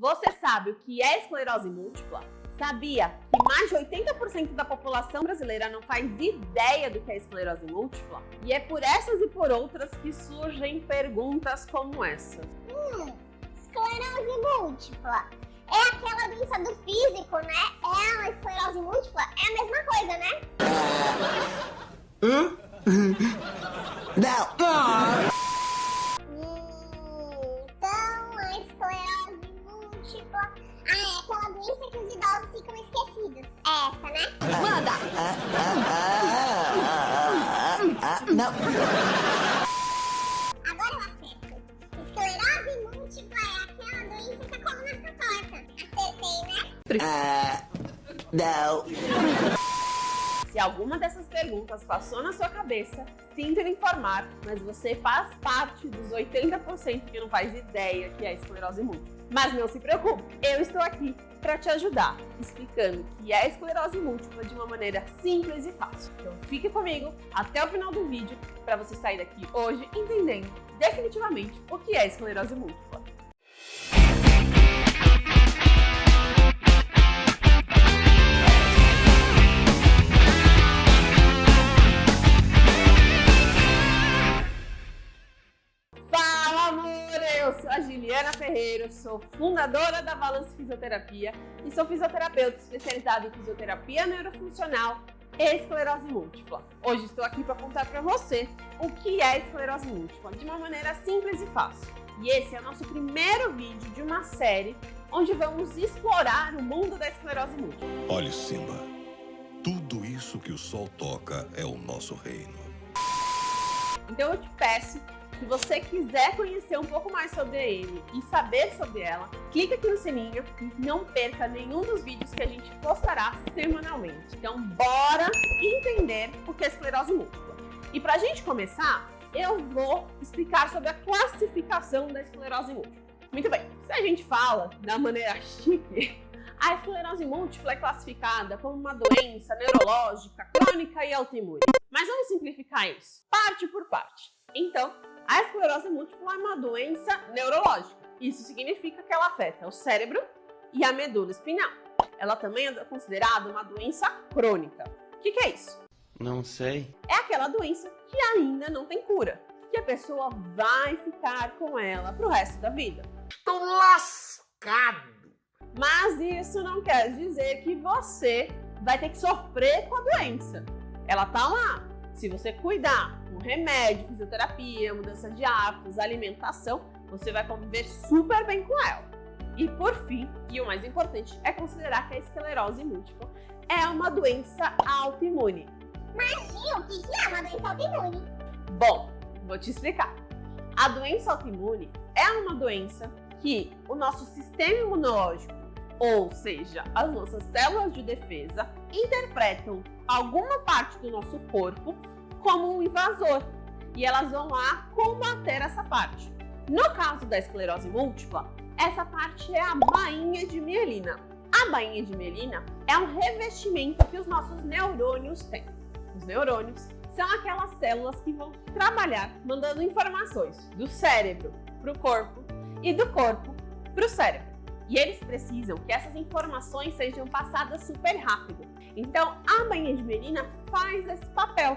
Você sabe o que é esclerose múltipla? Sabia que mais de 80% da população brasileira não faz ideia do que é esclerose múltipla? E é por essas e por outras que surgem perguntas como essa. Esclerose múltipla é aquela doença do físico, né? É a esclerose múltipla, é a mesma coisa, né? Não! Então, a esclerose múltipla é aquela doença que os idosos ficam esquecidos. É essa, né? Manda! Não! Agora eu acerto. Esclerose múltipla é aquela doença que a coluna fica torta. Acertei, né? Não! Se alguma dessas perguntas passou na sua cabeça, sinto lhe informar, mas você faz parte dos 80% que não faz ideia que é esclerose múltipla. Mas não se preocupe, eu estou aqui para te ajudar, explicando o que é esclerose múltipla de uma maneira simples e fácil. Então fique comigo até o final do vídeo para você sair daqui hoje entendendo definitivamente o que é esclerose múltipla. Eu sou a Juliana Ferreira, sou fundadora da Balance Fisioterapia e sou fisioterapeuta especializada em fisioterapia neurofuncional e esclerose múltipla. Hoje estou aqui para contar para você o que é esclerose múltipla de uma maneira simples e fácil. E esse é o nosso primeiro vídeo de uma série onde vamos explorar o mundo da esclerose múltipla. Olhe, Simba, tudo isso que o sol toca é o nosso reino. Então eu te peço, se você quiser conhecer um pouco mais sobre a Amy e saber sobre ela, clica aqui no sininho e não perca nenhum dos vídeos que a gente postará semanalmente. Então bora entender o que é esclerose múltipla. E pra gente começar, eu vou explicar sobre a classificação da esclerose múltipla. Muito bem, se a gente fala da maneira chique, a esclerose múltipla é classificada como uma doença neurológica, crônica e autoimune. Mas vamos simplificar isso, parte por parte. Então, a esclerose múltipla é uma doença neurológica. Isso significa que ela afeta o cérebro e a medula espinhal. Ela também é considerada uma doença crônica. O que é isso? Não sei. É aquela doença que ainda não tem cura, que a pessoa vai ficar com ela pro resto da vida. Tô lascado! Mas isso não quer dizer que você vai ter que sofrer com a doença. Ela tá lá. Se você cuidar com remédio, fisioterapia, mudança de hábitos, alimentação, você vai conviver super bem com ela. E por fim, e o mais importante, é considerar que a esclerose múltipla é uma doença autoimune. Mas, Gil, o que é uma doença autoimune? Bom, vou te explicar. A doença autoimune é uma doença que o nosso sistema imunológico, ou seja, as nossas células de defesa, interpretam alguma parte do nosso corpo como um invasor e elas vão lá combater essa parte. No caso da esclerose múltipla, essa parte é a bainha de mielina. A bainha de mielina é um revestimento que os nossos neurônios têm. Os neurônios são aquelas células que vão trabalhar mandando informações do cérebro para o corpo e do corpo para o cérebro. E eles precisam que essas informações sejam passadas super rápido. Então, a bainha de mielina faz esse papel.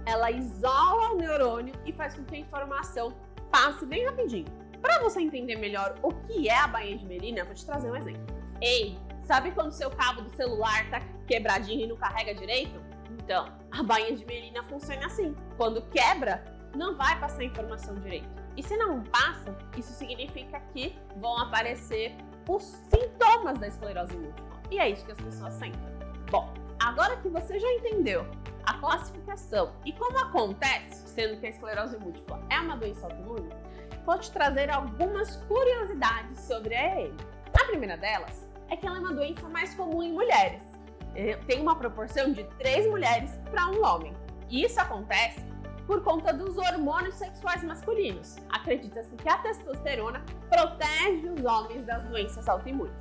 Ela isola o neurônio e faz com que a informação passe bem rapidinho. Para você entender melhor o que é a bainha de mielina, eu vou te trazer um exemplo. Ei, sabe quando seu cabo do celular tá quebradinho e não carrega direito? Então, a bainha de mielina funciona assim. Quando quebra, não vai passar a informação direito. E se não passa, isso significa que vão aparecer os sintomas da esclerose múltipla. E é isso que as pessoas sentem. Bom, agora que você já entendeu a classificação e como acontece, sendo que a esclerose múltipla é uma doença autoimune, vou te trazer algumas curiosidades sobre a EM. A primeira delas é que ela é uma doença mais comum em mulheres. Tem uma proporção de 3 mulheres para 1 homem. E isso acontece por conta dos hormônios sexuais masculinos. Acredita-se que a testosterona protege os homens das doenças autoimunes.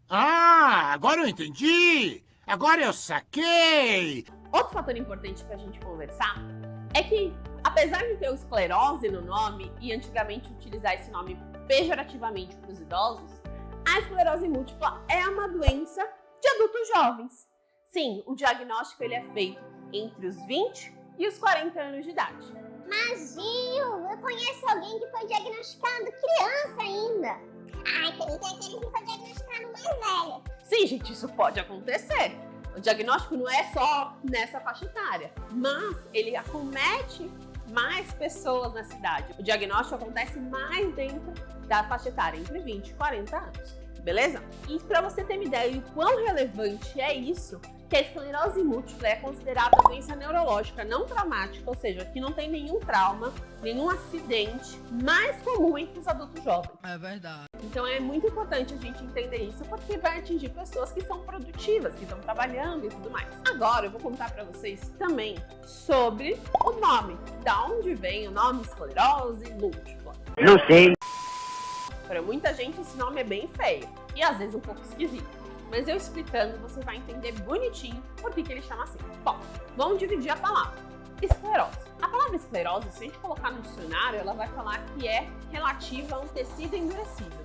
Ah, agora eu entendi! Agora eu saquei! Outro fator importante para a gente conversar é que, apesar de ter o esclerose no nome e antigamente utilizar esse nome pejorativamente para os idosos, A esclerose múltipla é uma doença de adultos jovens. Sim, o diagnóstico ele é feito entre os 20 e os 40 anos de idade. Mas, Gil, eu conheço alguém que foi diagnosticado criança ainda. Ai, tem aquele que foi diagnosticado mais velho. Sim, gente, isso pode acontecer. O diagnóstico não é só nessa faixa etária, mas ele acomete mais pessoas na cidade. O diagnóstico acontece mais dentro da faixa etária, entre 20 e 40 anos, beleza? E para você ter uma ideia do quão relevante é isso, que a esclerose múltipla é considerada doença neurológica não traumática, ou seja, que não tem nenhum trauma, nenhum acidente, mais comum entre os adultos jovens. É verdade. Então é muito importante a gente entender isso, porque vai atingir pessoas que são produtivas, que estão trabalhando e tudo mais. Agora eu vou contar para vocês também sobre o nome. Da onde vem o nome esclerose múltipla? Não sei. Para muita gente esse nome é bem feio e às vezes um pouco esquisito. Mas eu explicando, você vai entender bonitinho por que ele chama assim. Bom, vamos dividir a palavra. Esclerose. A palavra esclerose, se a gente colocar no dicionário, ela vai falar que é relativa a um tecido endurecido.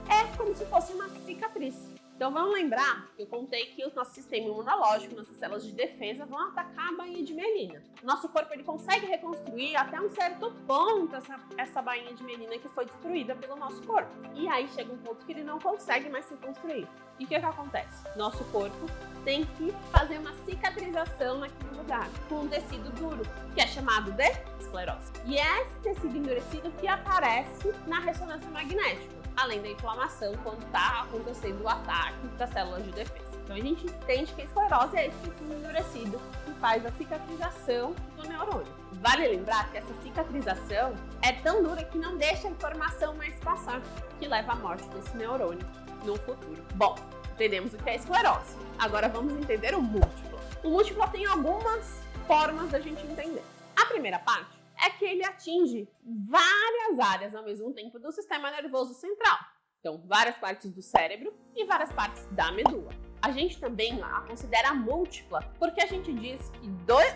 É como se fosse uma cicatriz. Então vamos lembrar que eu contei que o nosso sistema imunológico, nossas células de defesa vão atacar a bainha de mielina. Nosso corpo ele consegue reconstruir até um certo ponto essa bainha de mielina que foi destruída pelo nosso corpo. E aí chega um ponto que ele não consegue mais se construir. E o que acontece? Nosso corpo tem que fazer uma cicatrização naquele lugar com um tecido duro, que é chamado de esclerose. E é esse tecido endurecido que aparece na ressonância magnética, além da inflamação quando está acontecendo o ataque das células de defesa. Então a gente entende que a esclerose é esse tecido endurecido que faz a cicatrização do neurônio. Vale lembrar que essa cicatrização é tão dura que não deixa a informação mais passar, que leva à morte desse neurônio no futuro. Bom, entendemos o que é esclerose. Agora vamos entender o múltiplo. O múltiplo tem algumas formas da gente entender. A primeira parte é que ele atinge várias áreas ao mesmo tempo do sistema nervoso central. Então, várias partes do cérebro e várias partes da medula. A gente também a considera múltipla porque a gente diz que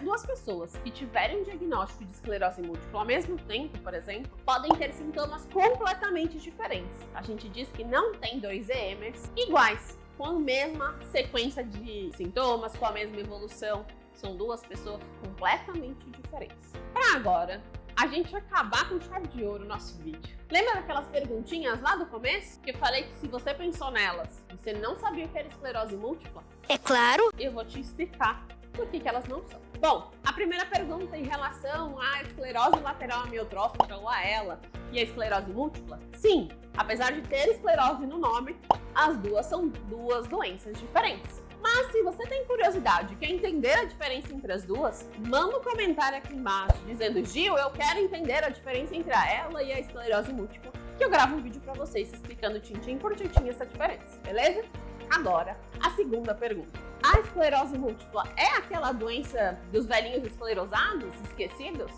duas pessoas que tiverem um diagnóstico de esclerose múltipla ao mesmo tempo, por exemplo, podem ter sintomas completamente diferentes. A gente diz que não tem dois EMs iguais, com a mesma sequência de sintomas, com a mesma evolução. São duas pessoas completamente diferentes. Para agora, a gente acabar com chave de ouro o nosso vídeo. Lembra daquelas perguntinhas lá do começo? Que eu falei que se você pensou nelas, você não sabia o que era esclerose múltipla? É claro. Eu vou te explicar por que elas não são. Bom, a primeira pergunta em relação à esclerose lateral amiotrófica ou a ELA e a esclerose múltipla? Sim, apesar de ter esclerose no nome, as duas são duas doenças diferentes. Mas se você tem curiosidade e quer entender a diferença entre as duas, manda um comentário aqui embaixo dizendo: Gil, eu quero entender a diferença entre a ELA e a esclerose múltipla, que eu gravo um vídeo pra vocês explicando tintim por tintim essa diferença, beleza? Agora, a segunda pergunta. A esclerose múltipla é aquela doença dos velhinhos esclerosados, esquecidos?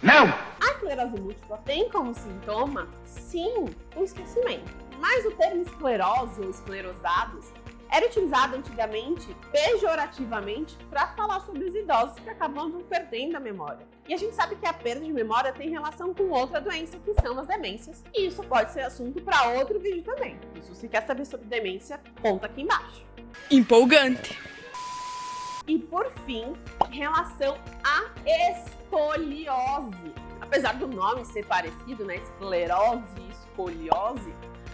Não! A esclerose múltipla tem como sintoma, sim, o esquecimento. Mas o termo esclerose ou esclerosados era utilizado antigamente pejorativamente para falar sobre os idosos que acabam perdendo a memória. E a gente sabe que a perda de memória tem relação com outra doença, que são as demências. E isso pode ser assunto para outro vídeo também. E se você quer saber sobre demência, conta aqui embaixo. Empolgante. E por fim, em relação à escoliose. Apesar do nome ser parecido, né? Esclerose e escoliose,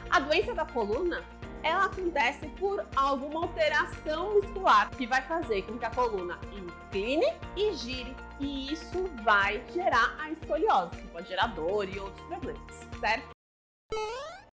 a doença da coluna, ela acontece por alguma alteração muscular que vai fazer com que a coluna incline e gire. E isso vai gerar a escoliose, que pode gerar dor e outros problemas, certo?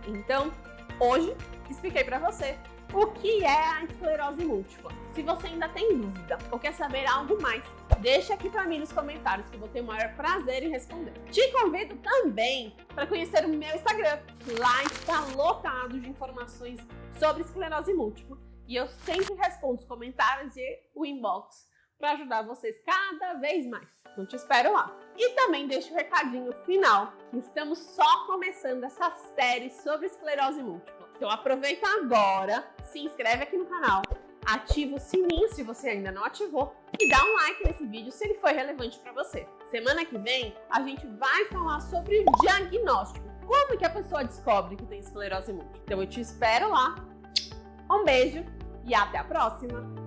Então, hoje, expliquei pra você o que é a esclerose múltipla. Se você ainda tem dúvida ou quer saber algo mais, deixa aqui pra mim nos comentários que eu vou ter o maior prazer em responder. Te convido também para conhecer o meu Instagram. Lá está lotado de informações sobre esclerose múltipla e eu sempre respondo os comentários e o inbox para ajudar vocês cada vez mais. Então te espero lá. E também deixo o recadinho final, que estamos só começando essa série sobre esclerose múltipla. Então aproveita agora, se inscreve aqui no canal, ativa o sininho se você ainda não ativou e dá um like nesse vídeo se ele foi relevante para você. Semana que vem a gente vai falar sobre diagnóstico, como que a pessoa descobre que tem esclerose múltipla. Então eu te espero lá. Um beijo e até a próxima!